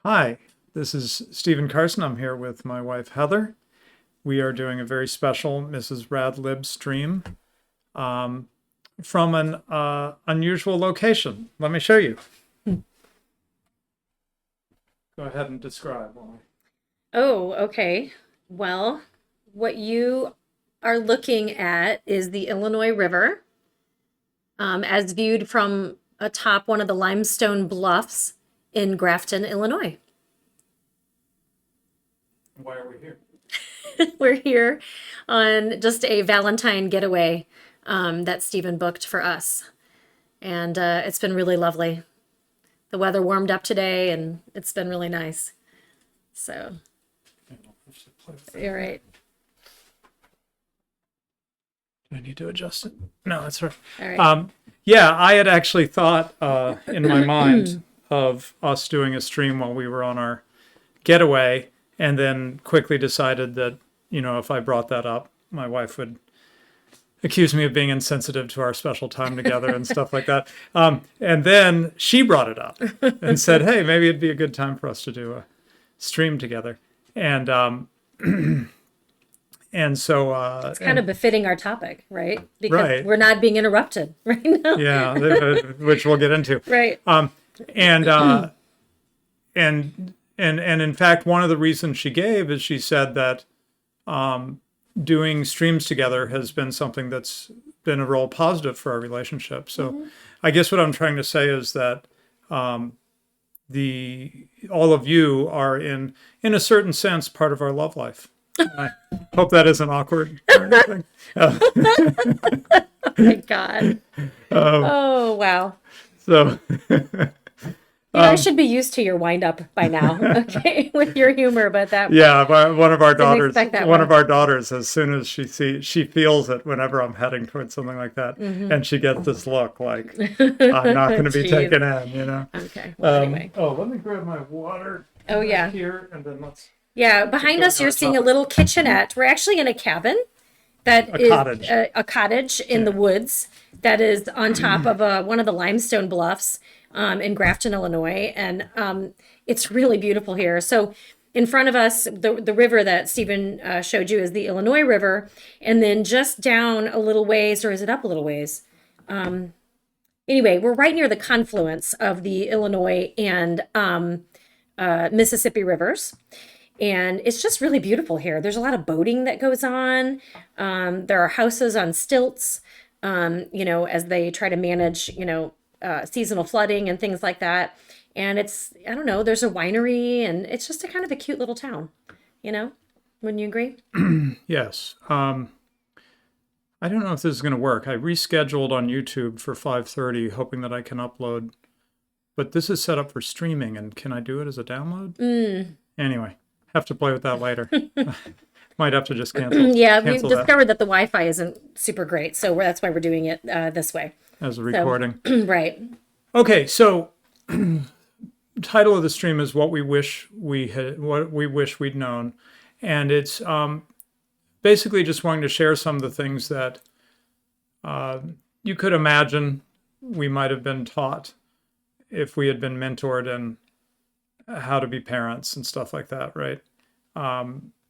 Hi, this is Stephen Carson. I'm here with my wife Heather. We are doing a very special Mrs. Radlib stream from an unusual location. Let me show you. Go ahead and describe. Oh, okay. Well, what you are looking at is the Illinois River, as viewed from atop one of the limestone bluffs in Grafton, Illinois. Why are we here? We're here on just a Valentine getaway that Stephen booked for us, and it's been really lovely. The weather warmed up today, and it's been really nice. So, you're right. Do I need to adjust it? No, that's right. All right. Yeah, I had actually thought in my mind of us doing a stream while we were on our getaway, and then quickly decided that, if I brought that up, my wife would accuse me of being insensitive to our special time together and stuff like that. And then she brought it up and said, hey, maybe it'd be a good time for us to do a stream together. And and so It's kind of befitting our topic, right? Because Right. we're not being interrupted right now. yeah, which we'll get into. Right. And and in fact, one of the reasons she gave is she said that doing streams together has been something that's been a real positive for our relationship. So I guess what I'm trying to say is that the all of you are in a certain sense part of our love life. I hope that isn't awkward or anything. Oh my God. Oh, wow. So I should be used to your wind up by now, okay, with your humor, but that yeah, one of our daughters, expect that one one. of our daughters, as soon as she feels it whenever I'm heading towards something like that, and she gets this look like I'm not going to be Jeez. taken in. Okay. Well, anyway. Oh, let me grab my water. Oh, yeah. Here, and then let's Yeah, behind us, going you're on seeing a topic. little kitchenette. We're actually in a cabin that A is cottage. a cottage in the woods that is on top of one of the limestone bluffs in Grafton, Illinois, and it's really beautiful here. So in front of us, the river that Stephen showed you is the Illinois River, and then just down a little ways, or is it up a little ways? Anyway, we're right near the confluence of the Illinois and Mississippi rivers. And it's just really beautiful here. There's a lot of boating that goes on. There are houses on stilts, as they try to manage, seasonal flooding and things like that. And I don't know, there's a winery, and it's just a kind of a cute little town, Wouldn't you agree? Yes. I don't know if this is going to work. I rescheduled on YouTube for 5:30, hoping that I can upload, but this is set up for streaming, and can I do it as a download? Anyway, have to play with that later. Might have to just cancel. Yeah, we've cancel that discovered that the Wi-Fi isn't super great, so that's why we're doing it this way. as a recording. Right. Okay, so title of the stream is what we wish we'd known, and it's basically just wanting to share some of the things that you could imagine we might have been taught if we had been mentored in how to be parents and stuff like that, right?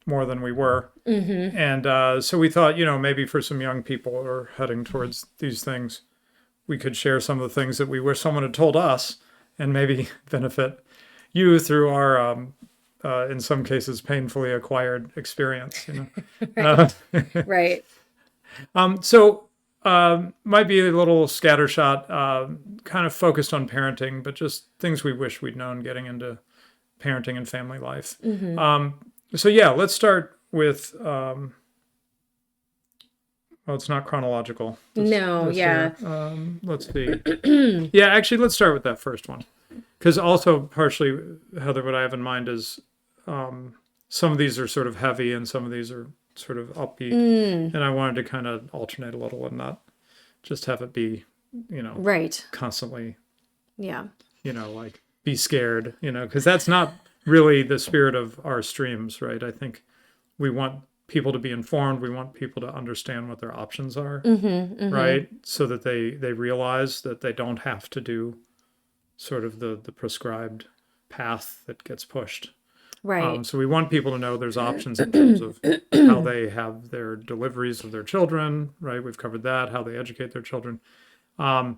More than we were. And so we thought, maybe for some young people who are heading towards these things, we could share some of the things that we wish someone had told us and maybe benefit you through our, in some cases, painfully acquired experience. Right. So might be a little scattershot, kind of focused on parenting, but just things we wish we'd known getting into parenting and family life. So yeah, let's start with, well, it's not chronological. No, yeah. Let's see. Yeah, actually, let's start with that first one. Because also, partially, Heather, what I have in mind is some of these are sort of heavy and some of these are sort of upbeat. And I wanted to kind of alternate a little and not just have it be, Right. constantly, Yeah. like be scared, because that's not really the spirit of our streams, right? I think we want people to be informed. We want people to understand what their options are, right? So that they realize that they don't have to do sort of the prescribed path that gets pushed. Right. So we want people to know there's options in terms of how they have their deliveries of their children, right? We've covered that, how they educate their children. But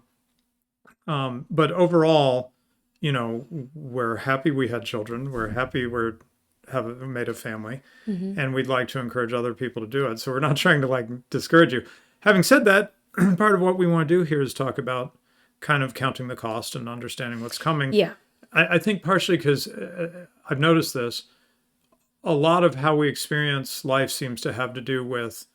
overall, we're happy we had children. We're happy have made a family, and we'd like to encourage other people to do it. So we're not trying to discourage you. Having said that, part of what we want to do here is talk about kind of counting the cost and understanding what's coming. Yeah. I think partially because I've noticed this, a lot of how we experience life seems to have to do with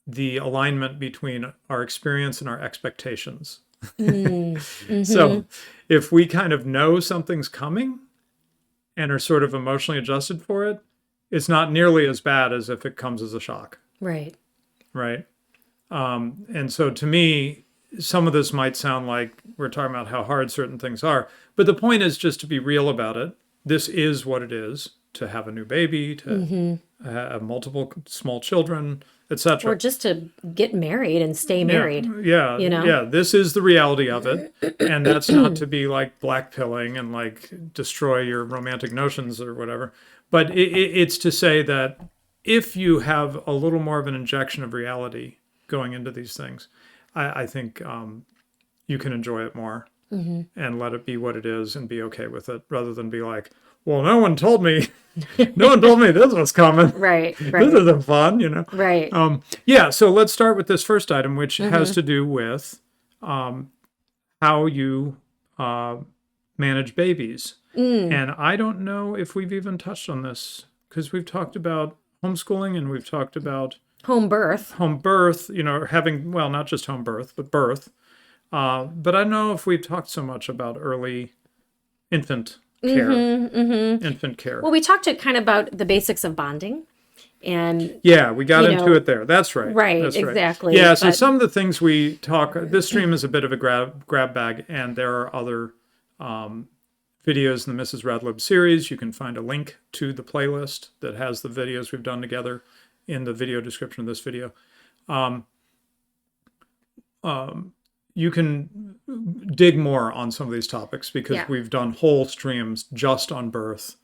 the alignment between our experience and our expectations. So if we kind of know something's coming and are sort of emotionally adjusted for it, it's not nearly as bad as if it comes as a shock. Right. Right. And so to me, some of this might sound like we're talking about how hard certain things are, but the point is just to be real about it. This is what it is to have a new baby, to have multiple small children, etc. Or just to get married and stay married. Yeah. This is the reality of it. And that's not to be blackpilling and destroy your romantic notions or whatever. But it's to say that if you have a little more of an injection of reality going into these things, I think you can enjoy it more and let it be what it is and be okay with it, rather than be like, well, no one told me this was coming. Right. This isn't fun, Right. So let's start with this first item, which has to do with how you manage babies. And I don't know if we've even touched on this, because we've talked about homeschooling and we've talked about home birth, having, well, not just home birth, but birth. But I don't know if we've talked so much about early infant care. Infant care. Well, we talked kind of about the basics of bonding. And yeah, we got into it there. That's right. Right, That's exactly. Right. Yeah, so some of the things we talk, this stream is a bit of a grab bag, and there are other videos in the Mrs. RadLib series. You can find a link to the playlist that has the videos we've done together in the video description of this video. You can dig more on some of these topics, because we've done whole streams just on birth,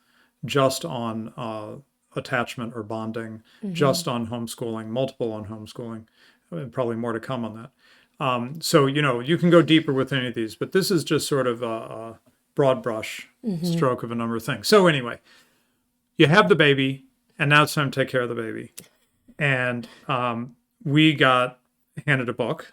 just on attachment or bonding, just on homeschooling, multiple on homeschooling, and probably more to come on that. So, you can go deeper with any of these, but this is just sort of a broad brush stroke of a number of things. So anyway, you have the baby, and now it's time to take care of the baby. And we got handed a book.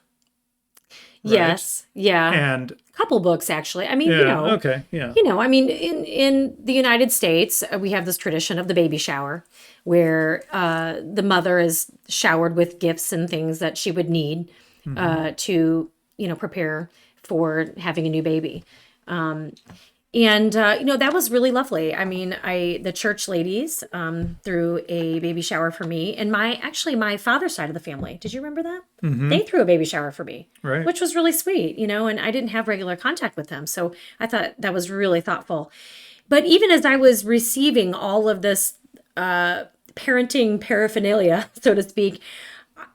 Right? Yes. Yeah. And a couple books, actually. I mean, okay. Yeah. In the United States, we have this tradition of the baby shower, where the mother is showered with gifts and things that she would need to, prepare for having a new baby. That was really lovely. I mean, the church ladies threw a baby shower for me, and my father's side of the family. Did you remember that? They threw a baby shower for me, right? Which was really sweet, and I didn't have regular contact with them, so I thought that was really thoughtful. But even as I was receiving all of this parenting paraphernalia, so to speak,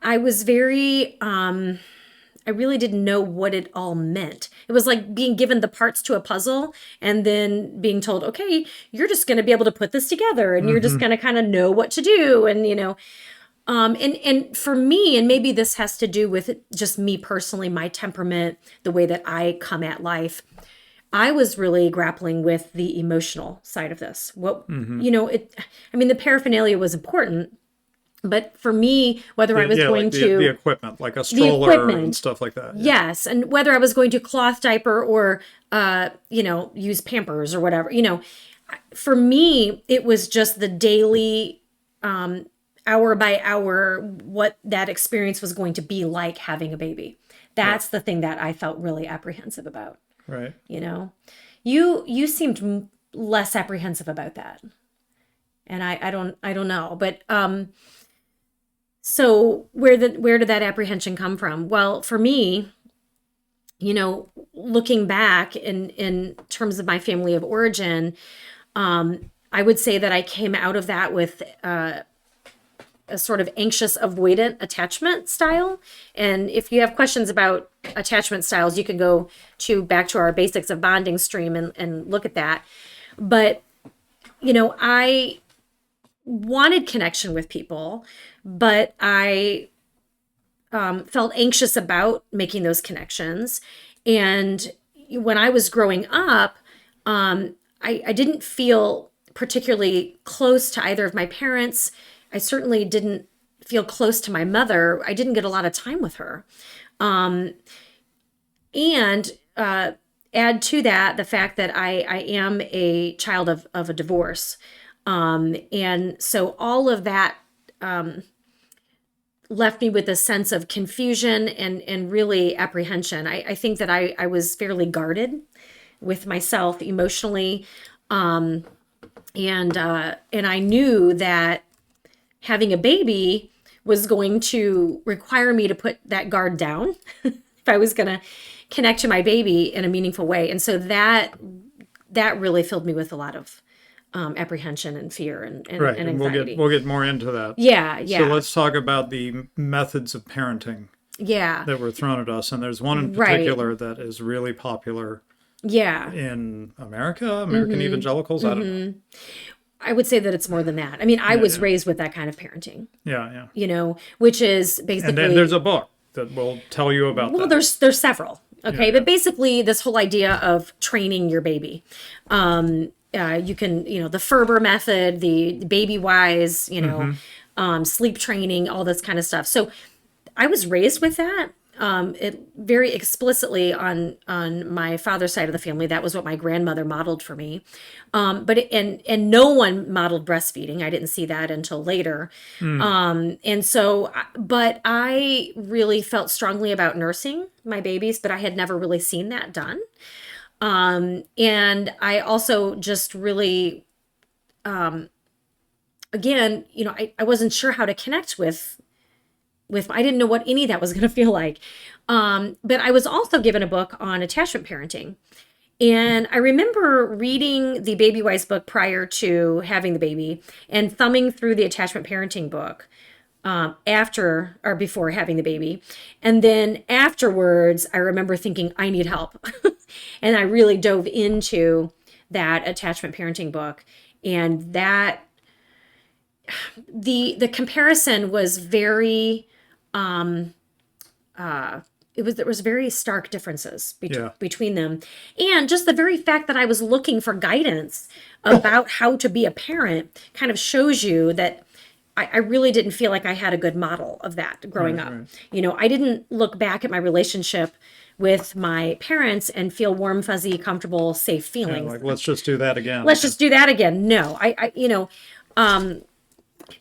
I was very I really didn't know what it all meant. It was like being given the parts to a puzzle and then being told, okay, you're just going to be able to put this together, and you're just going to kind of know what to do. And, and for me, and maybe this has to do with just me personally, my temperament, the way that I come at life, I was really grappling with the emotional side of this. The paraphernalia was important. But for me, whether I was going to... The equipment, like a stroller and stuff like that. Yeah. Yes. And whether I was going to cloth diaper or, use Pampers or whatever, for me, it was just the daily, hour by hour, what that experience was going to be like having a baby. That's the thing that I felt really apprehensive about. Right. You seemed less apprehensive about that. And I don't know, but, so where did that apprehension come from? Well, for me, looking back in terms of my family of origin, I would say that I came out of that with a sort of anxious avoidant attachment style. And if you have questions about attachment styles. You can go back to our basics of bonding stream and look at that. But, I wanted connection with people, but I felt anxious about making those connections. And when I was growing up, I didn't feel particularly close to either of my parents. I certainly didn't feel close to my mother. I didn't get a lot of time with her. And add to that the fact that I am a child of a divorce. And so all of that left me with a sense of confusion and really apprehension. I think that I was fairly guarded with myself emotionally. And I knew that having a baby was going to require me to put that guard down if I was going to connect to my baby in a meaningful way. And so that really filled me with a lot of apprehension and fear and Right. and And anxiety. we'll get more into that. Yeah. So let's talk about the methods of parenting that were thrown at us. And there's one in particular that is really popular in American evangelicals. I don't know. I would say that it's more than that. I mean, I was raised with that kind of parenting. Yeah. Which is basically. And then there's a book that will tell you about that. Well, there's several. Okay, but basically this whole idea of training your baby. You can, the Ferber method, the Baby Wise, sleep training, all this kind of stuff. So I was raised with that. It very explicitly on my father's side of the family. That was what my grandmother modeled for me. And no one modeled breastfeeding. I didn't see that until later. And so, but I really felt strongly about nursing my babies, but I had never really seen that done. And I also just really, again, I wasn't sure how to connect with I didn't know what any of that was going to feel like. But I was also given a book on attachment parenting. And I remember reading the Baby Wise book prior to having the baby and thumbing through the attachment parenting book after or before having the baby. And then afterwards, I remember thinking, I need help. And I really dove into that attachment parenting book. And that the comparison was very there was very stark differences between them. And just the very fact that I was looking for guidance about how to be a parent kind of shows you that I really didn't feel like I had a good model of that growing up. Right. I didn't look back at my relationship with my parents and feel warm, fuzzy, comfortable, safe feelings. Like, let's just do that again. Let's just do that again. No,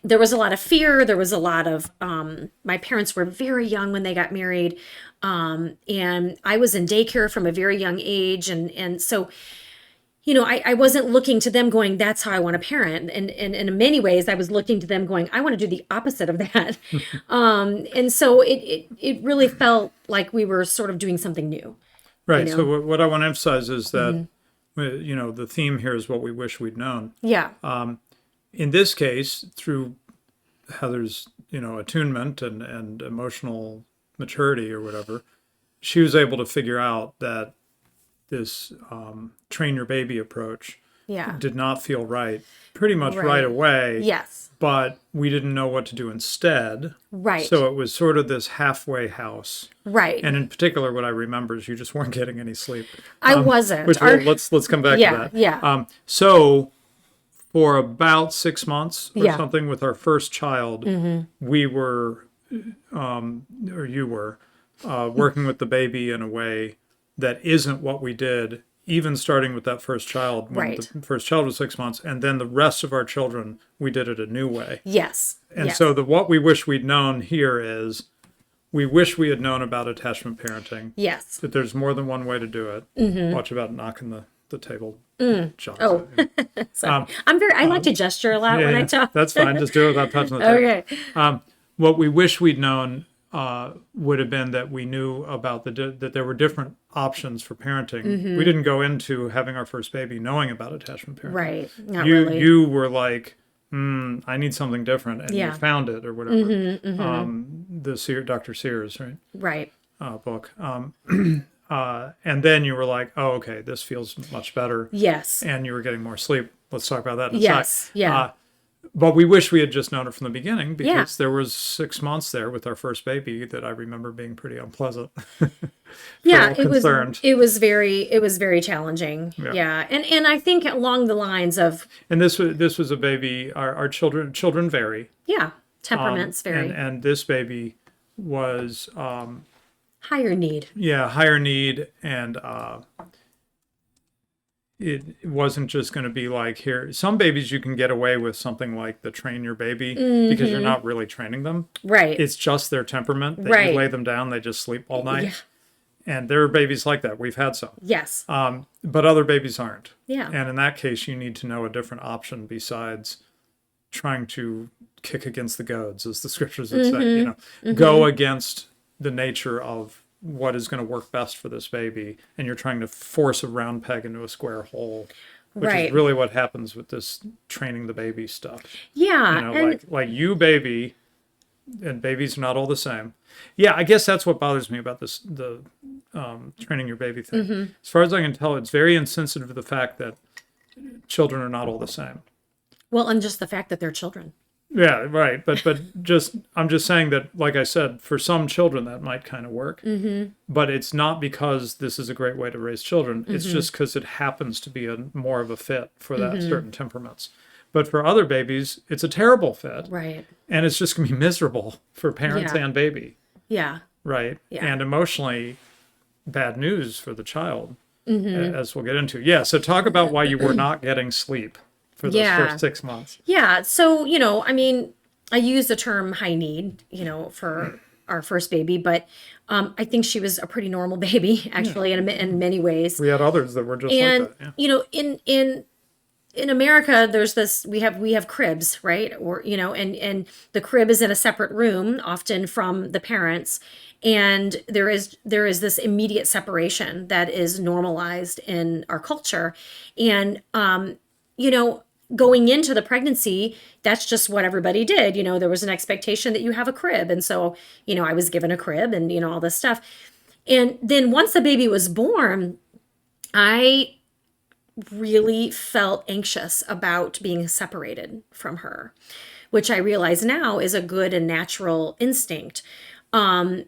there was a lot of fear. There was a lot of, my parents were very young when they got married. And I was in daycare from a very young age. And so, I wasn't looking to them going, that's how I want to parent. And in many ways, I was looking to them going, I want to do the opposite of that. And so it really felt like we were sort of doing something new. Right. So what I want to emphasize is that, the theme here is what we wish we'd known. Yeah. In this case, through Heather's, attunement and emotional maturity or whatever, she was able to figure out that this train your baby approach did not feel right pretty much right away. Yes. But we didn't know what to do instead. Right. So it was sort of this halfway house. Right. And in particular, what I remember is you just weren't getting any sleep. I wasn't. Which let's come back to that. Yeah. So for about 6 months or something with our first child, we were, or you were, working with the baby in a way that isn't what we did, even starting with that first child. When the first child was 6 months, and then the rest of our children, we did it a new way. Yes. And so what we wish we'd known here is, we wish we had known about attachment parenting. Yes. That there's more than one way to do it. Watch about knocking the table. John. Oh, sorry. I like to gesture a lot when I talk. That's fine. Just do it without touching the table. Okay. What we wish we'd known would have been that we knew about that there were different options for parenting. We didn't go into having our first baby knowing about attachment parenting. Right. Not really. You were like, I need something different, and you found it or whatever. The Dr. Sears, right? Right. book. And then you were like, oh, okay, this feels much better. Yes. And you were getting more sleep. Let's talk about that in a Yes. sec. Yeah. But we wish we had just known it from the beginning, because Yeah. there was 6 months there with our first baby that I remember being pretty unpleasant. Yeah, Feel concerned. it was very challenging. Yeah. And I think along the lines of, And this was a baby. Our children vary. yeah, temperaments vary. And this baby was Higher need. higher need, and it wasn't just going to be like, here. Some babies you can get away with something like the train your baby, because you're not really training them. Right. It's just their temperament that Right. you lay them down, they just sleep all night. Yeah. And there are babies like that. We've had some. Yes. But other babies aren't. Yeah. And in that case, you need to know a different option besides trying to kick against the goads, as the scriptures would say. Go against the nature of what is going to work best for this baby, and you're trying to force a round peg into a square hole, which Right. is really what happens with this training the baby stuff. Yeah. And Like you baby, and babies are not all the same. Yeah, I guess that's what bothers me about the training your baby thing. As far as I can tell, it's very insensitive to the fact that children are not all the same. well, and just the fact that they're children. Yeah, right. But I'm just saying that, like I said, for some children that might kind of work. But it's not because this is a great way to raise children. It's just because it happens to be more of a fit for that certain temperaments. But for other babies, it's a terrible fit, Right. and it's just going to be miserable for parents Yeah. and baby, Yeah. right? Yeah. And emotionally bad news for the child, as we'll get into. Yeah. So talk about why you were not getting sleep for those Yeah. first 6 months. Yeah. So, I mean, I use the term high need, for our first baby, but I think she was a pretty normal baby, actually, in many ways. We had others that were just And, like that. Yeah. in America, there's this, we have cribs, right? Or, and the crib is in a separate room, often from the parents. And there is this immediate separation that is normalized in our culture. And, going into the pregnancy, that's just what everybody did. There was an expectation that you have a crib. And so, I was given a crib and, all this stuff. And then once the baby was born, I really felt anxious about being separated from her, which I realize now is a good and natural instinct. And,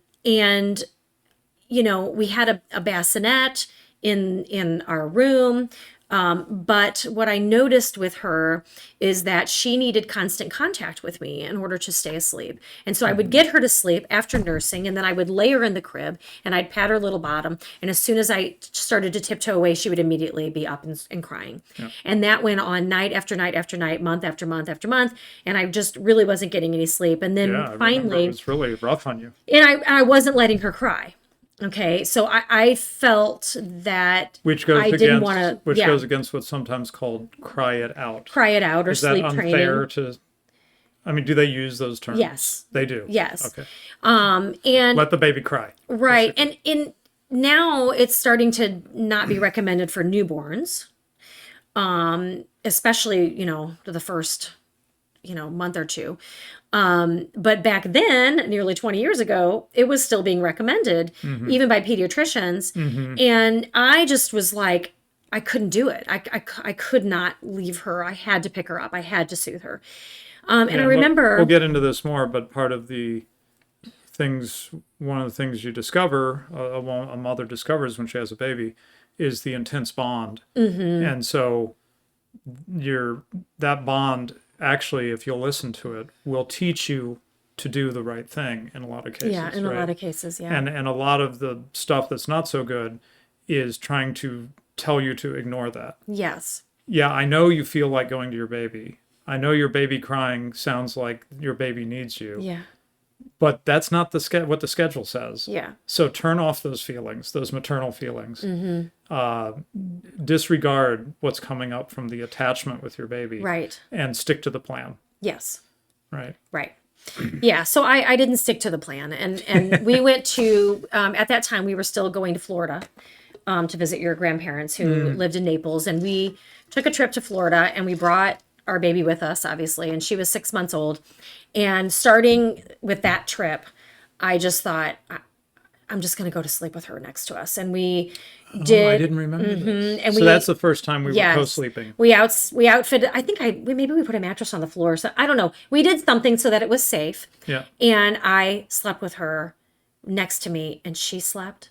we had a bassinet in our room. But what I noticed with her is that she needed constant contact with me in order to stay asleep. And so I would get her to sleep after nursing, and then I would lay her in the crib and I'd pat her little bottom. And as soon as I started to tiptoe away, she would immediately be up and crying. Yeah. And that went on night after night after night, month after month after month. And I just really wasn't getting any sleep. And then finally, it was really rough on you. And I wasn't letting her cry. Okay, so I felt that which goes I didn't want to, goes against what's sometimes called cry it out. Cry it out or Is sleep that training. unfair to? I mean, do they use those terms? Yes, they do. Yes. Okay. And let the baby cry. Right, and now it's starting to not be recommended for newborns, especially the first month or two. But back then, nearly 20 years ago, it was still being recommended, even by pediatricians. And I just was like, I couldn't do it. I could not leave her. I had to pick her up. I had to soothe her. And I remember... We'll get into this more, but part of one of the things you discover, a mother discovers when she has a baby, is the intense bond. And so that bond... actually, if you'll listen to it, will teach you to do the right thing in a lot of cases. Yeah, in a lot of cases, yeah. And a lot of the stuff that's not so good is trying to tell you to ignore that. Yes. Yeah, I know you feel like going to your baby. I know your baby crying sounds like your baby needs you. Yeah. But that's not what the schedule says. Yeah. So turn off those feelings, those maternal feelings. Disregard what's coming up from the attachment with your baby. Right. And stick to the plan. Yes. Right. Right. Yeah. So I didn't stick to the plan. And we went to, at that time, we were still going to Florida to visit your grandparents who lived in Naples. And we took a trip to Florida and we brought our baby with us, obviously. And she was 6 months old. And starting with that trip, I just thought, I'm just going to go to sleep with her next to us. And we Oh, I did. didn't remember this. And So we- that's the first time we were Yes. co-sleeping. We outfitted, I think maybe we put a mattress on the floor. So I don't know. We did something so that it was safe. Yeah. And I slept with her next to me, and she slept.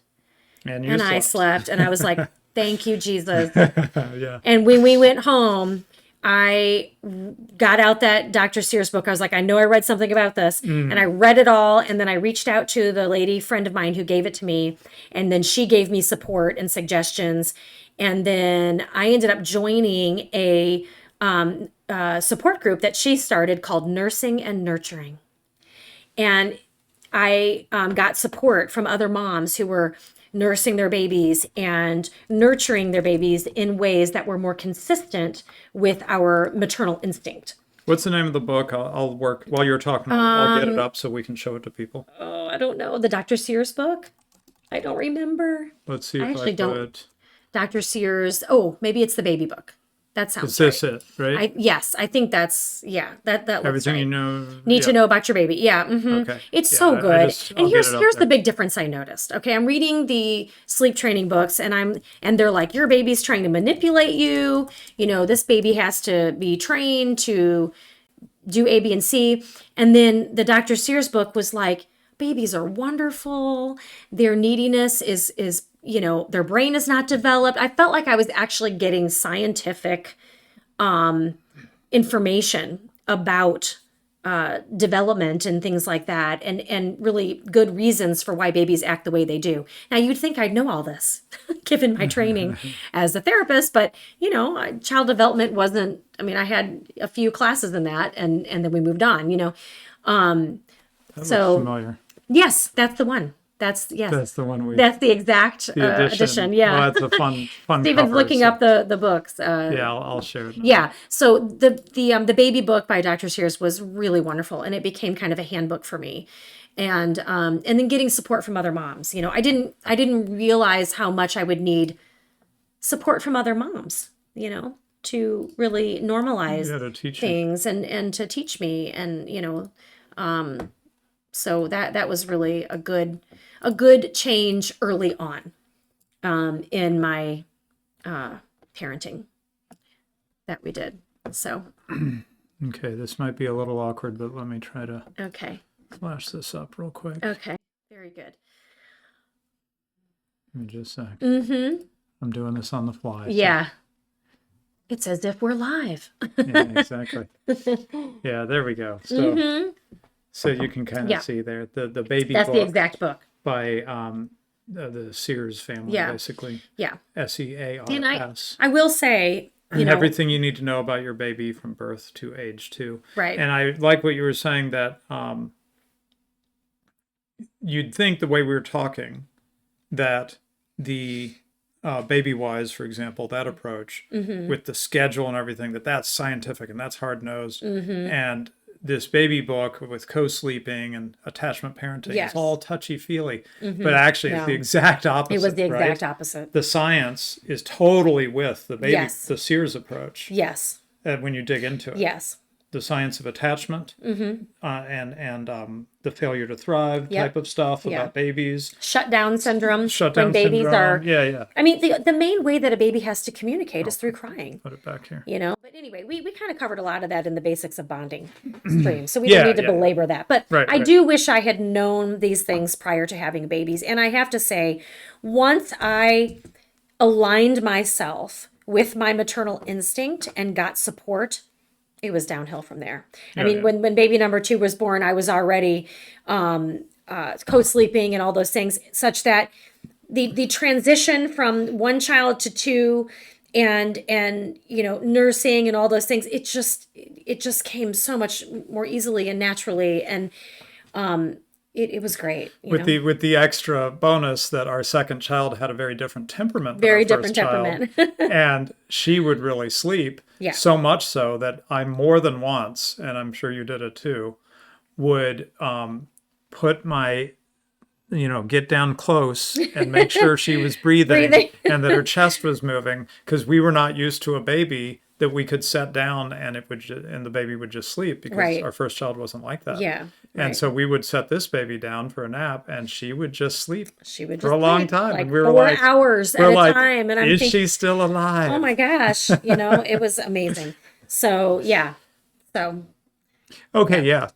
And you And slept. I slept. And I was like, thank you, Jesus. Yeah. And when we went home, I got out that Dr. Sears book. I was like, I know I read something about this. And I read it all. And then I reached out to the lady friend of mine who gave it to me. And then she gave me support and suggestions. And then I ended up joining a support group that she started called Nursing and Nurturing. And I got support from other moms who were nursing their babies and nurturing their babies in ways that were more consistent with our maternal instinct. What's the name of the book? I'll work while you're talking. I'll get it up so we can show it to people. Oh, I don't know. The Dr. Sears book? I don't remember. Let's see if I actually don't. put. Dr. Sears. Oh, maybe it's the baby book. That sounds Is this right. it? Right. Yes, I think that's, that looks Everything right. you know. Need to know about your baby. Yeah. Okay. It's Yeah, so I good. just- And I'll here's get it up here's there. the big difference I noticed. Okay, I'm reading the sleep training books, and they're like, your baby's trying to manipulate you. You know, this baby has to be trained to do A, B, and C. And then the Dr. Sears book was like, babies are wonderful. Their neediness is their brain is not developed. I felt like I was actually getting scientific information about development and things like that, and really good reasons for why babies act the way they do. Now, you'd think I'd know all this given my training as a therapist, but child development wasn't. I mean, I had a few classes in that, and then we moved on. That looks familiar. Yes, that's the one. That's the one we. That's the exact edition. Yeah. Well, that's a fun Steven's cover, looking so- up the books. Yeah, I'll share it. Yeah. So the baby book by Dr. Sears was really wonderful, and it became kind of a handbook for me. And then getting support from other moms. I didn't realize how much I would need support from other moms, to really normalize Yeah, to teach you. things and to teach me, and so that was really a good change early on in my parenting that we did. So Okay, this might be a little awkward, but let me try to okay, flash this up real quick. very good. Give me just a sec. Mm-hmm. I'm doing this on the fly. so- Yeah, it's as if we're live. Yeah, exactly. Yeah, there we go. So, so you can kind of Yeah. see there the baby That's book the exact book. by the Sears family, Yeah. basically. Yeah, SEARS. I will say, And everything you need to know about your baby from birth to age 2. right. And I like what you were saying that you'd think the way we were talking that the Baby Wise, for example, that approach with the schedule and everything, that's scientific and that's hard nosed. And this baby book with co-sleeping and attachment parenting Yes. is all touchy-feely. But actually, it's the exact opposite. It was the exact right? opposite. The science is totally with the baby, Yes. the Sears approach. Yes. When you dig into it, Yes. the science of attachment and the failure to thrive Yep. type of stuff Yeah. about babies, Shutdown syndrome. shutdown when babies syndrome. are. Yeah. I mean, the main way that a baby has to communicate is through crying. Put it back here. But anyway, we kind of covered a lot of that in the basics of bonding stream, so we Yeah, don't need to yeah. belabor that. But Right, I right. do wish I had known these things prior to having babies. And I have to say, once I aligned myself with my maternal instinct and got support, it was downhill from there. I mean, yeah. when baby number 2 was born, I was already co-sleeping and all those things, such that the transition from one child to 2 and nursing and all those things, it just came so much more easily and naturally, and it was great. With the extra bonus that our second child had a very different temperament. Very than our different first child, and she would really sleep. Yeah. So much so that I more than once, and I'm sure you did it too, would put my, get down close and make sure she was breathing, Breathing. and that her chest was moving, because we were not used to a baby that we could set down and it would and the baby would just sleep, because Right. our first child wasn't like that. Yeah. And Right. so we would set this baby down for a nap, and she would just sleep She would for just a long sleep, time, like and we were 4 hours at we're a like, time, and I'm is thinking, she still alive? oh my gosh, it was amazing. So yeah, so Okay, yeah.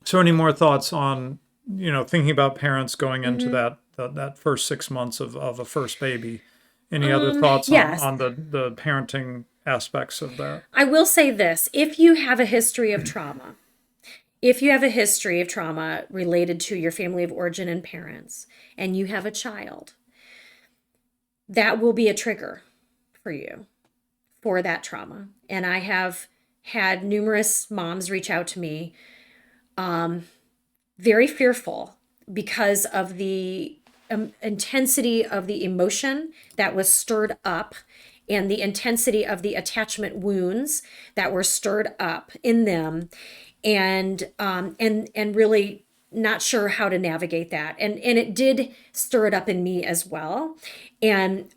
So any more thoughts on, thinking about parents going into Mm-hmm. that first 6 months of a first baby? Any other thoughts yes. on the parenting aspects of that? I will say this: if you have a history of trauma, related to your family of origin and parents, and you have a child, that will be a trigger for you for that trauma. And I have had numerous moms reach out to me, very fearful because of the intensity of the emotion that was stirred up, and the intensity of the attachment wounds that were stirred up in them, and really not sure how to navigate that. And it did stir it up in me as well. And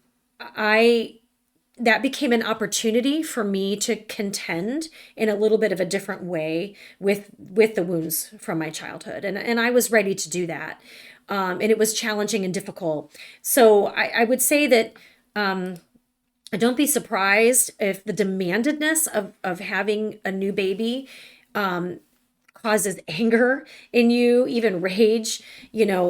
that became an opportunity for me to contend in a little bit of a different way with the wounds from my childhood. And I was ready to do that. And it was challenging and difficult. So I would say that don't be surprised if the demandedness of having a new baby causes anger in you, even rage,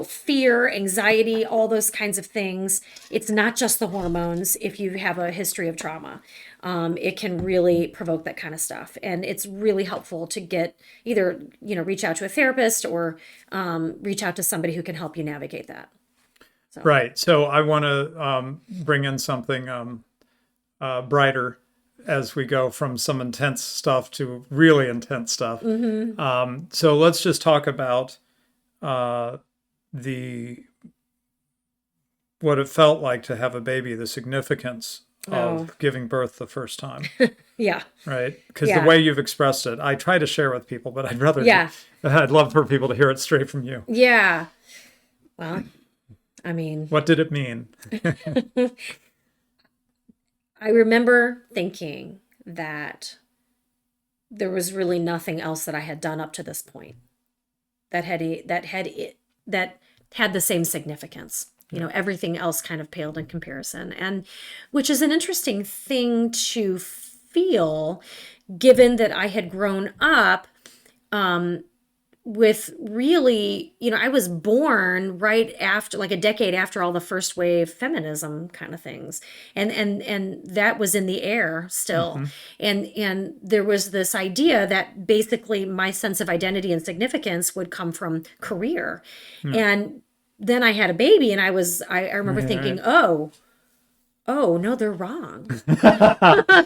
fear, anxiety, all those kinds of things. It's not just the hormones. If you have a history of trauma, it can really provoke that kind of stuff. And it's really helpful to get either, reach out to a therapist or reach out to somebody who can help you navigate that. So. Right. So I want to bring in something brighter as we go from some intense stuff to really intense stuff. Mm-hmm. So let's just talk about what it felt like to have a baby, the significance of giving birth the first time. Yeah. Right? Because the way you've expressed it, I try to share with people, but I'd love for people to hear it straight from you. Yeah. Well, I mean, what did it mean? I remember thinking that there was really nothing else that I had done up to this point that had the same significance. Everything else kind of paled in comparison, and which is an interesting thing to feel, given that I had grown up with really, I was born right after, like a decade after all the first wave feminism kind of things. And that was in the air still. Mm-hmm. And there was this idea that basically my sense of identity and significance would come from career. Mm. And then I had a baby, and I remember thinking, oh, no, they're wrong.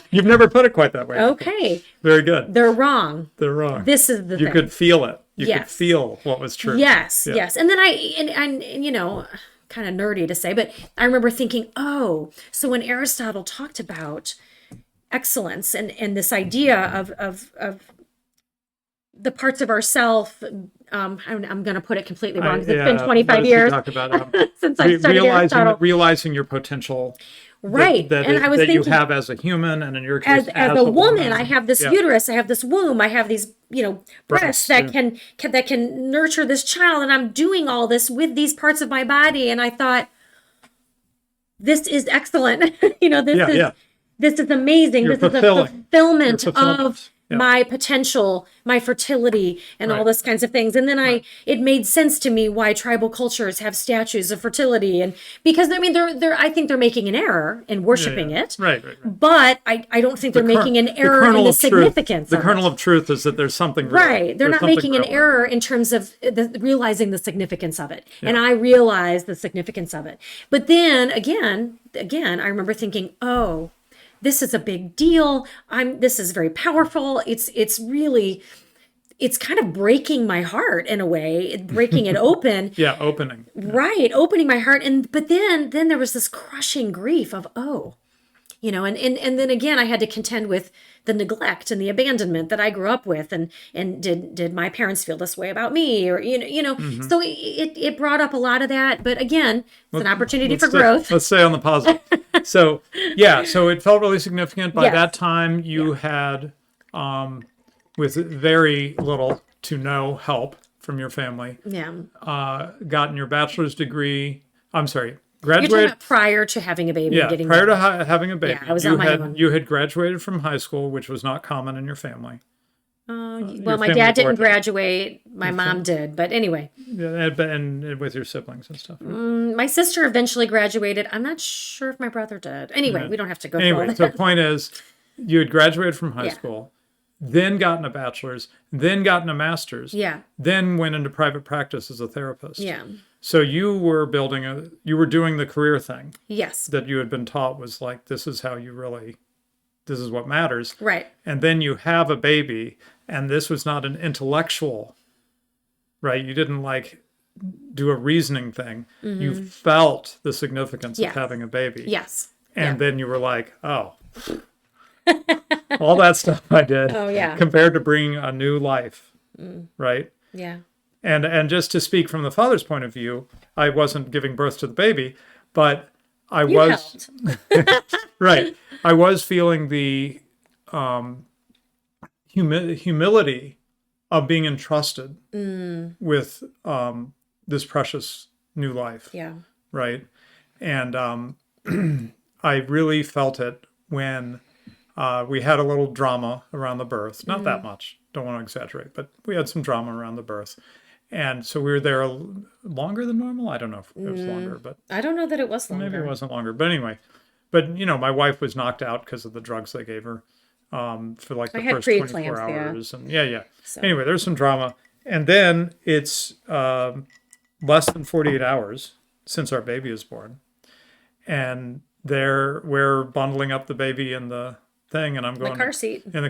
You've never put it quite that way. Okay. Very good. They're wrong. They're wrong. This is the thing. You could feel it. You yes. could feel what was true. Yes, yeah. Yes. And then and kind of nerdy to say, but I remember thinking, so when Aristotle talked about excellence and this idea of the parts of ourself, I'm going to put it completely wrong because it's been 25 years since I studied Aristotle. Realizing your potential. Right. That you have as a human, and in your case, as a woman, I have this uterus, I have this womb, I have these, breasts that can nurture this child, and I'm doing all this with these parts of my body. And I thought, this is excellent. This is amazing. This is a fulfillment of my potential, my fertility, and all those kinds of things. And then it made sense to me why tribal cultures have statues of fertility, and because I think they're making an error in worshiping it. Right. But I don't think they're making an error in the significance. The kernel of truth is that there's something real. Right. They're not making an error in terms of realizing the significance of it. Yeah. And I realized the significance of it. But then again, I remember thinking, this is a big deal. This is very powerful. It's really, it's kind of breaking my heart in a way, breaking it open. Opening. Right, opening my heart. But then there was this crushing grief of, and then again, I had to contend with the neglect and the abandonment that I grew up with, and did my parents feel this way about me, or so it brought up a lot of that. But again, it's an opportunity for growth. Let's stay on the positive. So so it felt really significant. By that time, you had, with very little to no help from your family, gotten your bachelor's degree. I'm sorry. You're talking Graduated about prior to having a baby. Yeah, and prior to having a baby. Yeah, I was on my own. You had graduated from high school, which was not common in your family. Well, my dad didn't graduate. My mom did. But anyway. Yeah, and with your siblings and stuff. My sister eventually graduated. I'm not sure if my brother did. Anyway, we don't have to go through all that. So the point is, you had graduated from high school, then gotten a bachelor's, then gotten a master's, then went into private practice as a therapist. Yeah. So you were doing the career thing. Yes. That you had been taught was like, this is what matters. Right. And then you have a baby, and this was not an intellectual, right? You didn't do a reasoning thing. You felt the significance of having a baby. Yes. And then you were like, oh, all that stuff I did compared to bringing a new life, right? Yeah. And just to speak from the father's point of view, I wasn't giving birth to the baby, but I was right. I was feeling the humility of being entrusted with this precious new life. Yeah. Right. And I really felt it when we had a little drama around the birth. Not that much. Don't want to exaggerate, but we had some drama around the birth. And so we were there longer than normal. I don't know if it was longer, but I don't know that it was longer. Maybe it wasn't longer. But anyway, my wife was knocked out because of the drugs they gave her for the first 24 hours. And So. Anyway, there's some drama. And then it's less than 48 hours since our baby is born. And we're bundling up the baby in the thing, and I'm going in the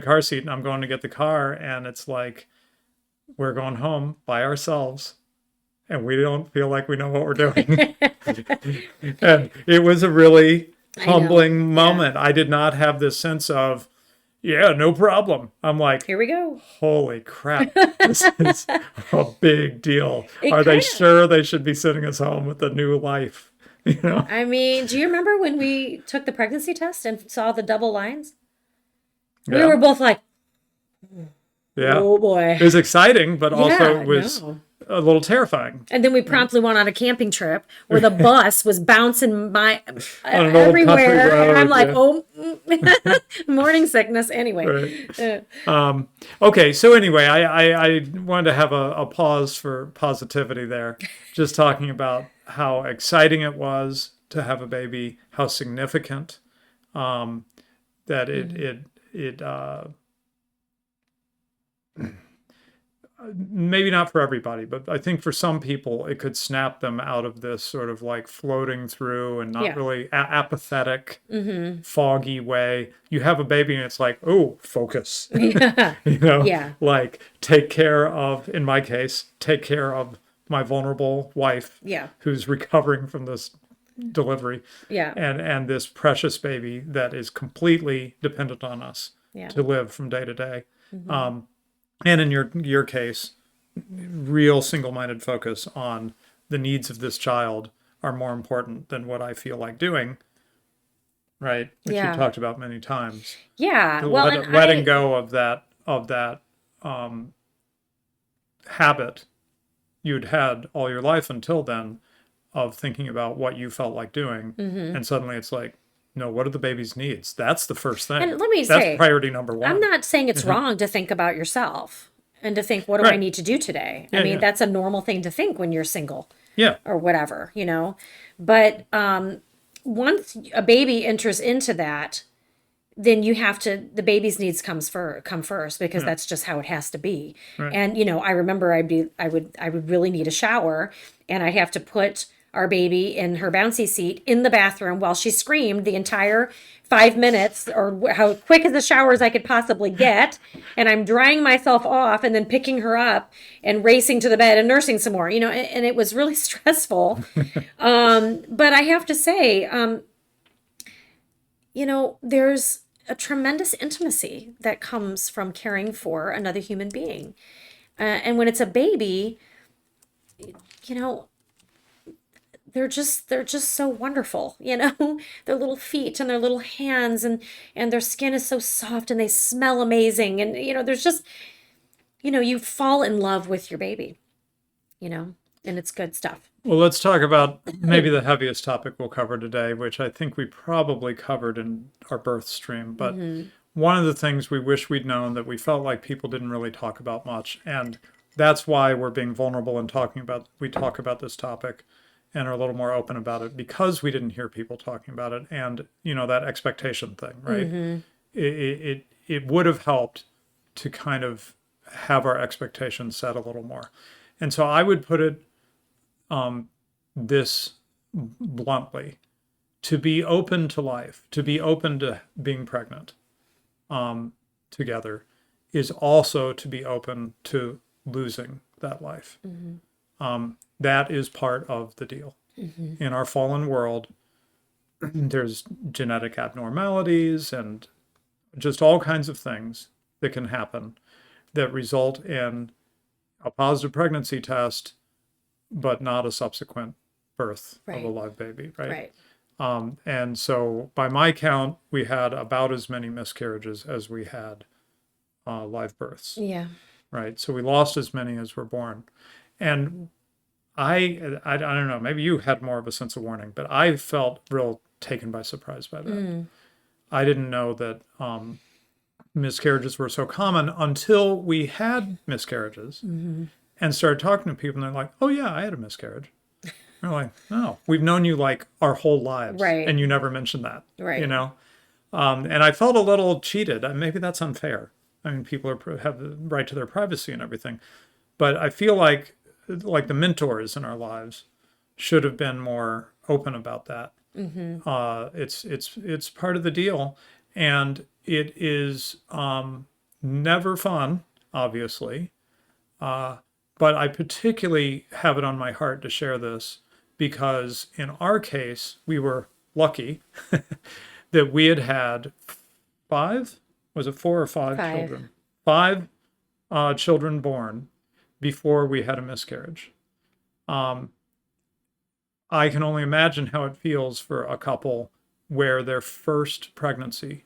car seat, and I'm going to get the car, and it's like, we're going home by ourselves, and we don't feel like we know what we're doing. And it was a really humbling moment. I did not have this sense of, no problem. I'm like, here we go. Holy crap. This is a big deal. Are they sure they should be sending us home with a new life? I mean, do you remember when we took the pregnancy test and saw the double lines? We were both like, oh boy. It was exciting, but also it was a little terrifying. And then we promptly went on a camping trip where the bus was bouncing everywhere. And I'm like, morning sickness. Anyway. Right. Okay. So anyway, I wanted to have a pause for positivity there. Just talking about how exciting it was to have a baby, how significant that it maybe not for everybody, but I think for some people it could snap them out of this sort of floating through and not really apathetic, foggy way. You have a baby and it's like, oh, focus. Take care of, in my case, take care of my vulnerable wife who's recovering from this delivery and this precious baby that is completely dependent on us to live from day to day. And in your case, real single-minded focus on the needs of this child are more important than what I feel like doing, right? Which you talked about many times. Yeah. Letting go of that habit you'd had all your life until then of thinking about what you felt like doing. And suddenly it's like, no, what are the baby's needs? That's the first thing. And let me say, priority number one. I'm not saying it's wrong to think about yourself and to think, what do I need to do today? I mean, that's a normal thing to think when you're single. Or whatever, But once a baby enters into that, then you have to, the baby's needs come first because that's just how it has to be. Right. And, I remember I would really need a shower, and I'd have to put our baby in her bouncy seat in the bathroom while she screamed the entire 5 minutes, or how quick as a shower as I could possibly get. And I'm drying myself off and then picking her up and racing to the bed and nursing some more, and it was really stressful. But I have to say, there's a tremendous intimacy that comes from caring for another human being. And when it's a baby, you know, they're just so wonderful, their little feet and their little hands and their skin is so soft and they smell amazing. And, there's just, you fall in love with your baby, and it's good stuff. Well, let's talk about maybe the heaviest topic we'll cover today, which I think we probably covered in our birth stream. But one of the things we wish we'd known that we felt like people didn't really talk about much, and that's why we're being vulnerable and we talk about this topic and are a little more open about it, because we didn't hear people talking about it. And, that expectation thing, right? It would have helped to kind of have our expectations set a little more. And so I would put it this bluntly: to be open to life, to be open to being pregnant together, is also to be open to losing that life. That is part of the deal. In our fallen world, there's genetic abnormalities and just all kinds of things that can happen that result in a positive pregnancy test, but not a subsequent birth of a live baby, right? And so by my count, we had about as many miscarriages as we had live births. Yeah. Right. So we lost as many as were born. And I don't know, maybe you had more of a sense of warning, but I felt real taken by surprise by that. I didn't know that miscarriages were so common until we had miscarriages and started talking to people, and they're like, oh yeah, I had a miscarriage. We're like, oh, we've known you like our whole lives, and you never mentioned that, and I felt a little cheated. Maybe that's unfair. I mean, people have the right to their privacy and everything, but I feel like the mentors in our lives should have been more open about that. It's part of the deal, and it is never fun, obviously. But I particularly have it on my heart to share this because in our case, we were lucky that we had 5, was it 4 or 5 children? 5 children born before we had a miscarriage. I can only imagine how it feels for a couple where their first pregnancy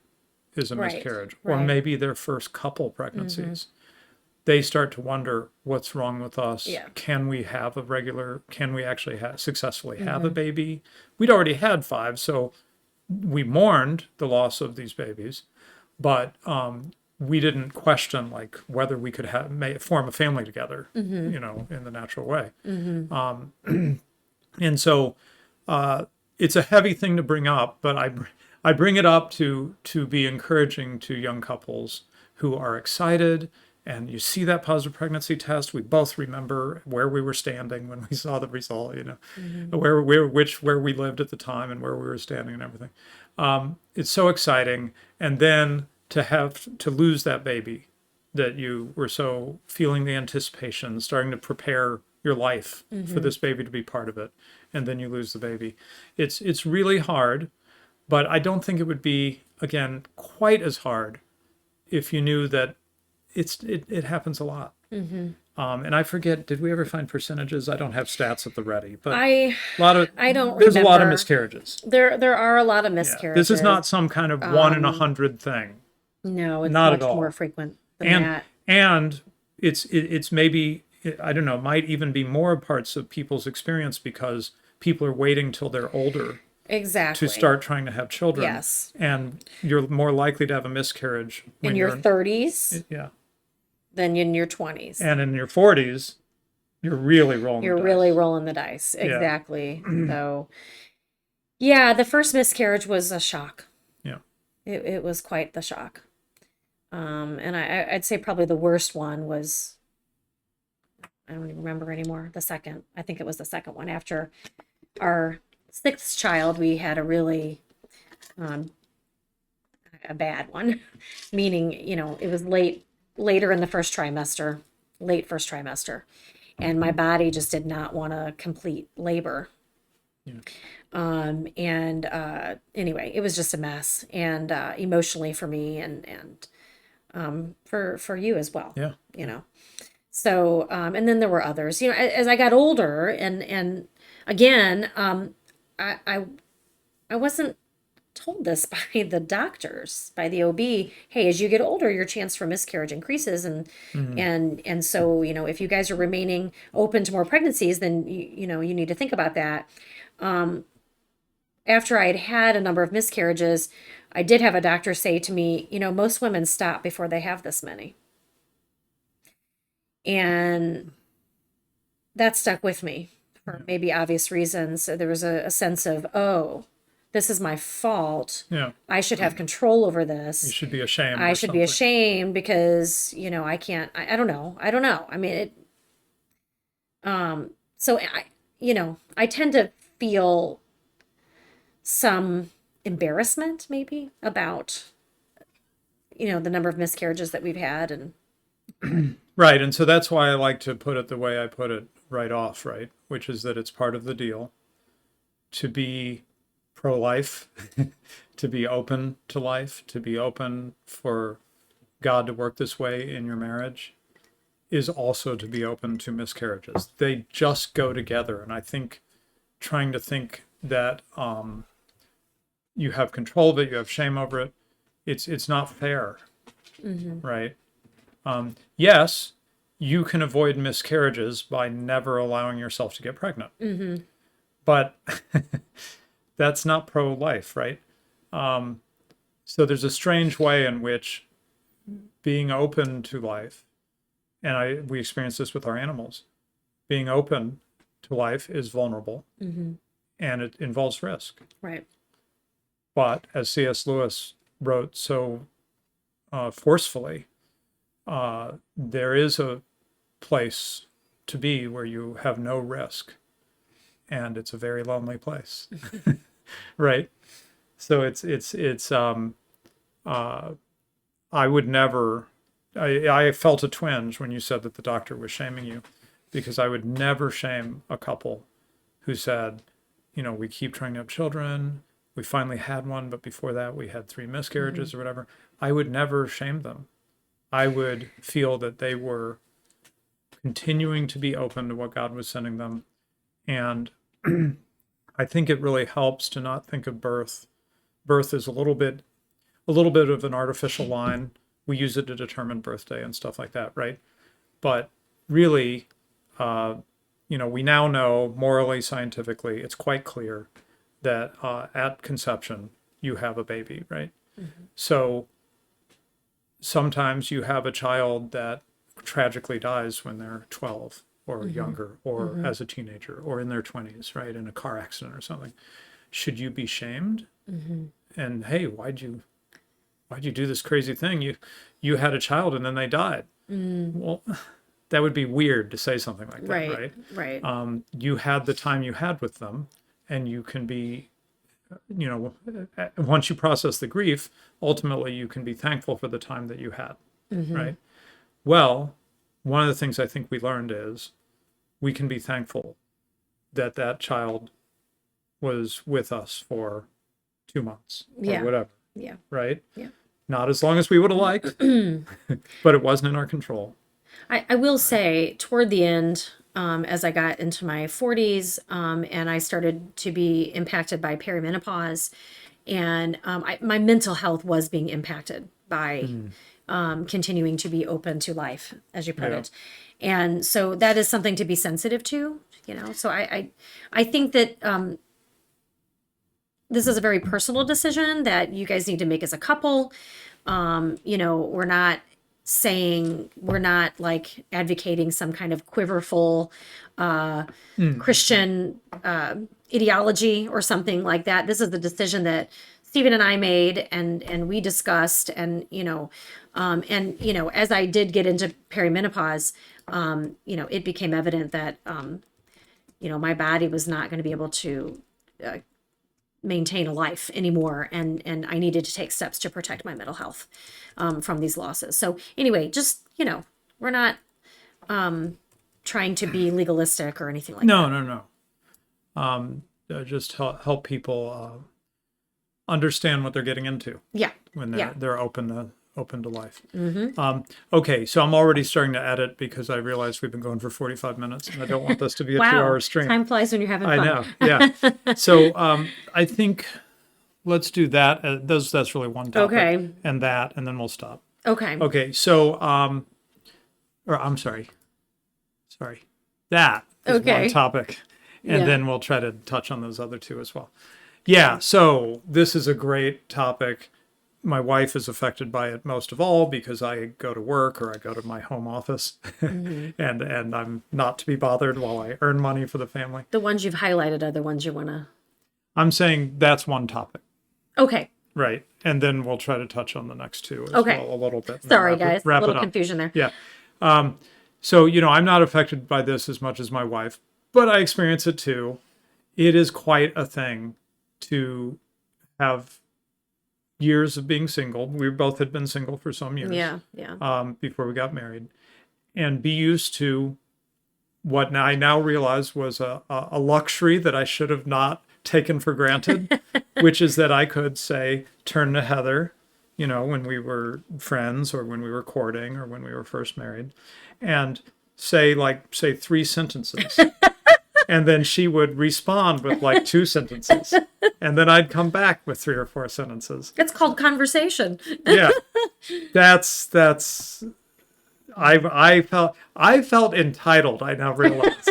is a miscarriage, or maybe their first couple pregnancies. They start to wonder, what's wrong with us? Can we actually successfully have a baby? We'd already had 5, so we mourned the loss of these babies, but we didn't question like whether we could form a family together, in the natural way. And so it's a heavy thing to bring up, but I bring it up to be encouraging to young couples who are excited. And you see that positive pregnancy test. We both remember where we were standing when we saw the result, where we lived at the time and where we were standing and everything. It's so exciting. And then to lose that baby that you were so feeling the anticipation, starting to prepare your life for this baby to be part of it, and then you lose the baby. It's really hard, but I don't think it would be, again, quite as hard if you knew that it happens a lot. And I forget, did we ever find percentages? I don't have stats at the ready, but I don't there's remember. a lot of miscarriages. There are a lot of miscarriages. This is not some kind of 1 in 100 thing. No, it's not much at all. more frequent than that. And it's maybe, I don't know, might even be more parts of people's experience because people are waiting till they're older Exactly. to start trying to have children. Yes. And you're more likely to have a miscarriage when in your 30s than in your 20s. And in your 40s, you're really rolling the dice. Really rolling the dice. Exactly. So, yeah, the first miscarriage was a shock. Yeah. It was quite the shock. And I'd say probably the worst one was, I don't even remember anymore, the second. I think it was the second one. After our 6th child, we had a really a bad one, meaning, it was later in the late first trimester, and my body just did not want to complete labor. Anyway, it was just a mess, and emotionally for me, and for you as well. Yeah. You know. So, and then there were others. You know, as I got older, and again, I I wasn't told this by the doctors, by the OB. Hey, as you get older, your chance for miscarriage increases, and Mhm. so, you know, if you guys are remaining open to more pregnancies, then you know, you need to think about that. After I had had a number of miscarriages, I did have a doctor say to me, you know, most women stop before they have this many. And that stuck with me for maybe obvious reasons. So there was a sense of, oh, this is my fault. Yeah. I should have control over You this. should be ashamed I or should be something. ashamed because, you know, I can't, I don't know. I don't know. I mean, so I, you know, I tend to feel some embarrassment maybe about, you know, the number of miscarriages that we've had. And Right. And so that's why I like to put it the way I put it right off, right? Which is that it's part of the deal to be pro-life, to be open to life, to be open for God to work this way in your marriage, is also to be open to miscarriages. They just go together. And I think trying to think that you have control of it, you have shame over it, it's not fair, right? Yes, you can avoid miscarriages by never allowing yourself to get pregnant, but that's not pro-life, right? So there's a strange way in which being open to life, and we experience this with our animals, being open to life is vulnerable and it involves risk. right. But as C.S. Lewis wrote so forcefully, there is a place to be where you have no risk, and it's a very lonely place, right? So I would never. I felt a twinge when you said that the doctor was shaming you, because I would never shame a couple who said, you know, we keep trying to have children. We finally had one, but before that we had 3 miscarriages or whatever. I would never shame them. I would feel that they were continuing to be open to what God was sending them. And I think it really helps to not think of birth. Birth is a little bit of an artificial line. We use it to determine birthday and stuff like that, right? But really, you know, we now know morally, scientifically, it's quite clear that at conception you have a baby, right? So sometimes you have a child that tragically dies when they're 12 or younger, or as a teenager, or in their 20s, right, in a car accident or something. Should you be shamed? And hey, why'd you do this crazy thing? You had a child and then they died. Well, that would be weird to say something like that, right? Right. You had the time you had with them, and you can be, you know, once you process the grief, ultimately you can be thankful for the time that you had, right? Well, one of the things I think we learned is we can be thankful that that child was with us for 2 months or Yeah. whatever, Yeah. right? Yeah. Not as long as we would have liked, but it wasn't in our control. I will say toward the end, as I got into my 40s, and I started to be impacted by perimenopause, and my mental health was being impacted by continuing to be open to life, as you put Yeah. it. And so that is something to be sensitive to, you know. So I think that this is a very personal decision that you guys need to make as a couple. You know, we're not like advocating some kind of quiverful Christian ideology or something like that. This is the decision that Stephen and I made, and we discussed, and you know, as I did get into perimenopause, you know, it became evident that you know, my body was not going to be able to maintain a life anymore, and I needed to take steps to protect my mental health from these losses. So anyway, just, you know, we're not trying to be legalistic or anything like No, that. no, no. just help people understand what they're getting into Yeah. when Yeah. they're open to life. Okay, so I'm already starting to edit because I realize we've been going for 45 minutes, and I don't want this to be a Wow. 2-hour stream. Time flies when you're having fun. I know, yeah. So I think let's do that. That's really one topic. Okay. And then we'll stop. Okay. Okay, so or I'm sorry. That is Okay. one topic. And Yeah. then we'll try to touch on those other two as well. Yeah, so this is a great topic. My wife is affected by it most of all because I go to work or I go to my home office and I'm not to be bothered while I earn money for the family. The ones you've highlighted are the ones you want to. I'm saying that's one topic. Okay. Right. And then we'll try to touch on the next two as Okay. well a little bit. Sorry, guys. A Wrap little it up. confusion there. Yeah. So, I'm not affected by this as much as my wife, but I experience it too. It is quite a thing to have years of being single. We both had been single for some years. Yeah. Yeah. Before we got married, and be used to what I now realize was a luxury that I should have not taken for granted, which is that I could say, turn to Heather, when we were friends or when we were courting or when we were first married, and say 3 sentences. And then she would respond with 2 sentences. And then I'd come back with 3 or 4 sentences. It's called conversation. Yeah. I felt entitled, I now realize,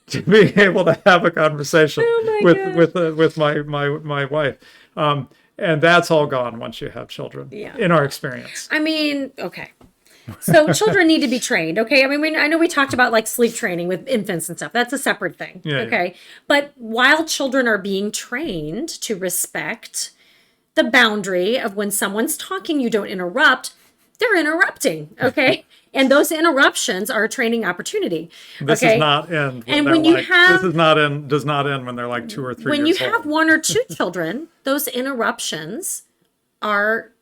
to being able to have a conversation with my wife. And that's all gone once you have children, in our experience. I mean, okay. So children need to be trained, okay? I mean, I know we talked about sleep training with infants and stuff. That's a separate thing, okay? But while children are being trained to respect the boundary of when someone's talking, you don't interrupt, they're interrupting, okay? And those interruptions are a training opportunity. This does not end when does not end when they're 2 or 3 years old. When you have 1 or 2 children, those interruptions are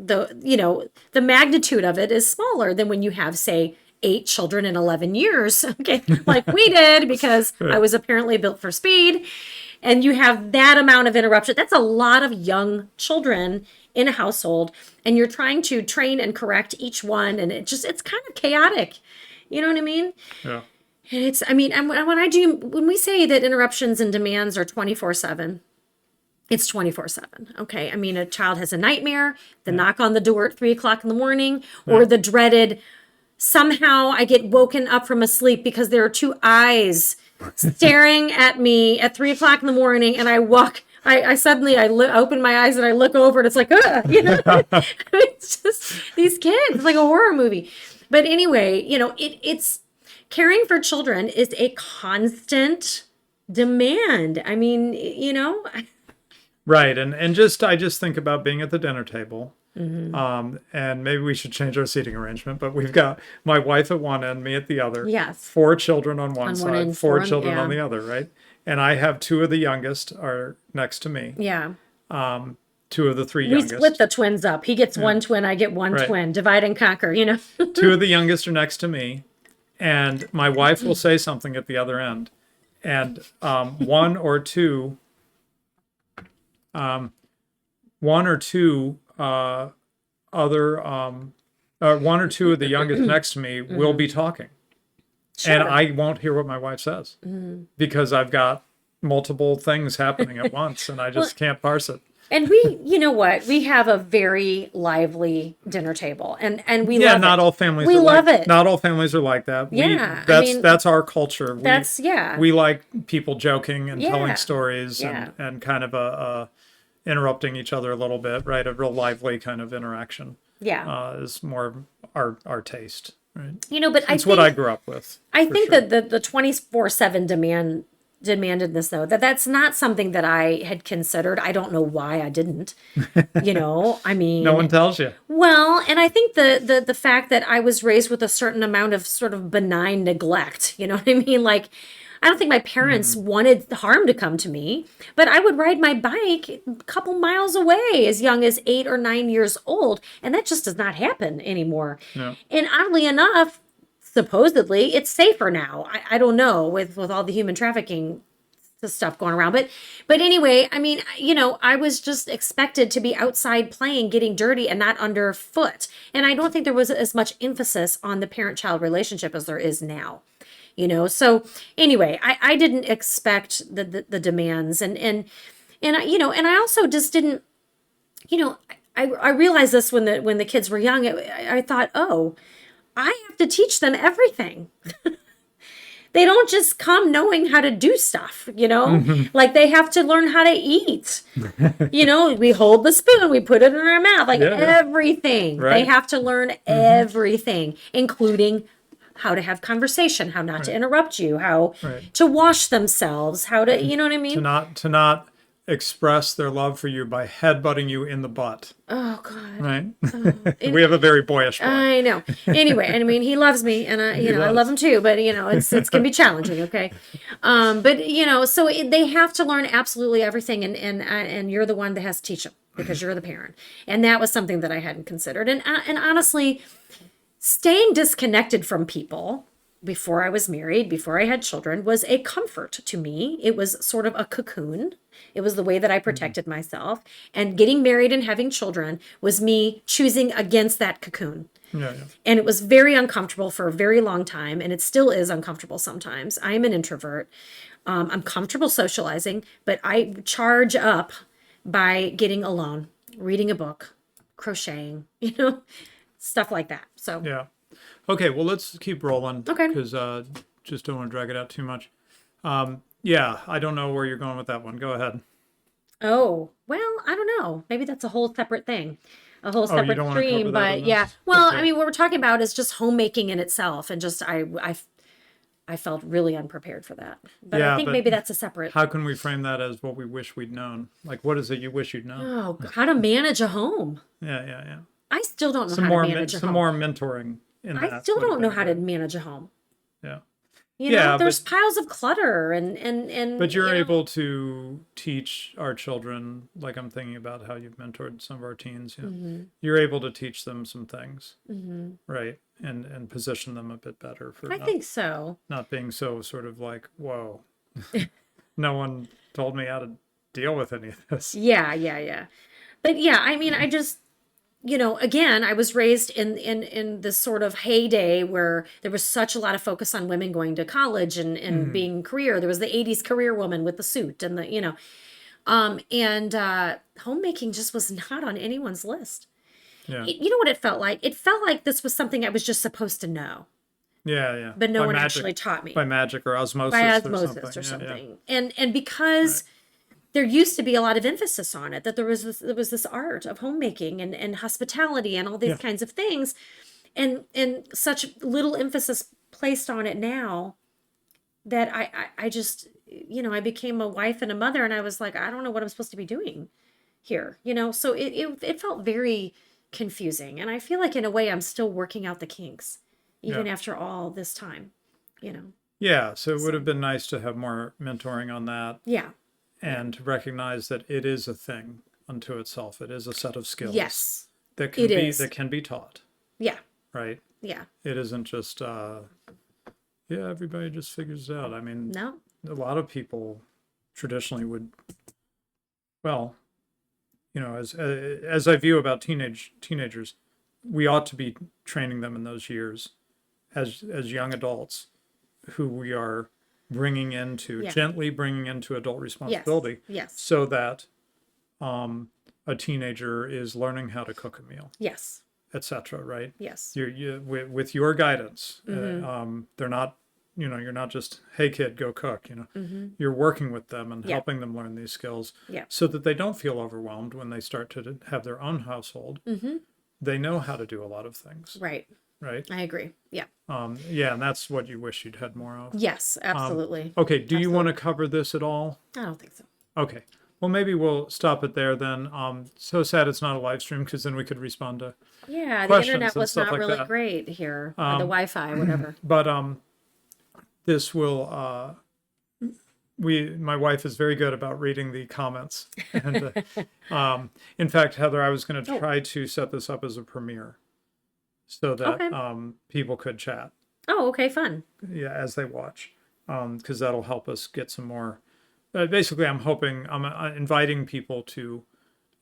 the magnitude of it is smaller than when you have, say, 8 children in 11 years, okay, like we did, because I was apparently built for speed. And you have that amount of interruption. That's a lot of young children in a household, and you're trying to train and correct each one, and it's kind of chaotic. You know what I mean? Yeah. And when we say that interruptions and demands are 24/7, it's 24/7. Okay. I mean, a child has a nightmare, the knock on the door at 3:00 in the morning, or the dreaded, somehow I get woken up from a sleep because there are 2 eyes staring at me at 3:00 in the morning, and I open my eyes and I look over, and it's it's just these kids. It's like a horror movie. But anyway, it's caring for children is a constant demand. I mean, Right. And I just think about being at the dinner table. And maybe we should change our seating arrangement, but we've got my wife at one end, me at the other. Yes. 4 children on one side, end, 4 children on the other, right? And I have 2 of the youngest are next to me. Yeah. 2 of the 3 We youngest. split the twins up. He gets 1 twin, I get 1 twin. Divide and conquer, 2 of the youngest are next to me, and my wife will say something at the other end, and one or two other one or two of the youngest next to me will be talking. Sure. And I won't hear what my wife says because I've got multiple things happening at once and I just can't parse it. And we have a very lively dinner table, and we love it. Not all families. We love it. Not all families are like that. Yeah, that's our culture. We like people joking and telling stories and kind of a interrupting each other a little bit, right? A real lively kind of interaction. Yeah, is more our taste, right? But it's what I grew up with. I think that the 24/7 demandedness, though, that's not something that I had considered. I don't know why I didn't. I mean, no one tells you. Well, and I think the fact that I was raised with a certain amount of sort of benign neglect. You know what I mean? I don't think my parents wanted harm to come to me, but I would ride my bike a couple miles away as young as 8 or 9 years old, and that just does not happen anymore. No. And oddly enough, supposedly it's safer now. I don't know with all the human trafficking stuff going around. But anyway, I mean, I was just expected to be outside playing, getting dirty, and not underfoot. And I don't think there was as much emphasis on the parent-child relationship as there is now. So anyway, I didn't expect the demands, and I also just didn't, I realized this when the kids were young. I thought, oh, I have to teach them everything. They don't just come knowing how to do stuff, like they have to learn how to eat. We hold the spoon, we put it in our mouth, like everything. Right. They have to learn everything, including how to have conversation, how not to interrupt you, how to wash themselves, how to, you know what I mean? To not express their love for you by headbutting you in the butt. Oh God. Right. We have a very boyish boy. I know. Anyway, I mean, he loves me, and I love him too, but it's gonna be challenging. Okay. But so they have to learn absolutely everything, and you're the one that has to teach them because you're the parent. And that was something that I hadn't considered. And honestly, staying disconnected from people before I was married, before I had children, was a comfort to me. It was sort of a cocoon. It was the way that I protected myself. And getting married and having children was me choosing against that cocoon. Yeah. And it was very uncomfortable for a very long time. And it still is uncomfortable sometimes. I am an introvert. I'm comfortable socializing, but I charge up by getting alone, reading a book, crocheting, stuff like that. So yeah. Okay, well, let's keep rolling. Okay. Because just don't want to drag it out too much. Yeah, I don't know where you're going with that one. Go ahead. Oh, well, I don't know. Maybe that's a whole separate thing, a whole separate stream. But yeah, well, okay. I mean, what we're talking about is just homemaking in itself, and just I felt really unprepared for that. But yeah, I think maybe that's a separate. How can we frame that as what we wish we'd known? Like, what is it you wish you'd known? Oh, how to manage a home. Yeah. I still don't know how to manage a home. Some more mentoring. I still don't know how to manage a home. Yeah. There's piles of clutter and but you're able to teach our children, like I'm thinking about how you've mentored some of our teens, you're able to teach them some things, right? And position them a bit better for I think so. Not being so sort of like, whoa, no one told me how to deal with any of this. Yeah. But yeah, I mean, I just again, I was raised in this sort of heyday where there was such a lot of focus on women going to college and being career. There was the 80s career woman with the suit and homemaking just was not on anyone's list. Yeah. You know what it felt like? It felt like this was something I was just supposed to know. Yeah. But no one actually taught me. By magic or osmosis. Or something. Yeah. And because there used to be a lot of emphasis on it, that there was this art of homemaking and hospitality and all these kinds of things, and such little emphasis placed on it now that I just I became a wife and a mother, and I was like, I don't know what I'm supposed to be doing here, so it felt very confusing, and I feel like in a way I'm still working out the kinks even after all this time, Yeah, so it would have been nice to have more mentoring on that. Yeah. And to recognize that it is a thing unto itself. It is a set of skills. Yes. That can be taught. Yeah. Right? Yeah. It isn't just everybody just figures it out. I mean, no. A lot of people traditionally would, well, as I view about teenagers, we ought to be training them in those years as young adults who we are gently bringing into adult responsibility. Yes. So that a teenager is learning how to cook a meal. Yes. Etc. Right? Yes. With your guidance. They're not, you're not just, hey kid, go cook, You're working with them and helping them learn these skills so that they don't feel overwhelmed when they start to have their own household. They know how to do a lot of things. Right. I agree. Yeah. And that's what you wish you'd had more of. Yes, absolutely. Okay. Do you want to cover this at all? I don't think so. Okay. Well, maybe we'll stop it there then. So sad it's not a live stream, because then we could respond to the internet was not really that. great here. The Wi-Fi, whatever. But this will. My wife is very good about reading the comments, and in fact, Heather, I was going to try to set this up as a premiere, so that people could chat. Oh, okay, fun. Yeah, as they watch, because that'll help us get some more basically, I'm inviting people to,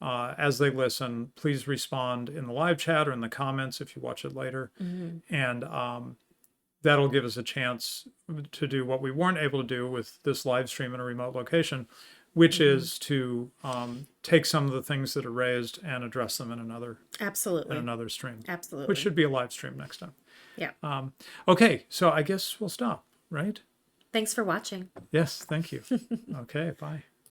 as they listen, please respond in the live chat or in the comments if you watch it later. And that'll give us a chance to do what we weren't able to do with this live stream in a remote location, which is to take some of the things that are raised and address them in another Absolutely. stream. Absolutely. Which should be a live stream next time. Yeah. Okay, so I guess we'll stop, right? Thanks for watching. Yes, thank you. Okay, bye.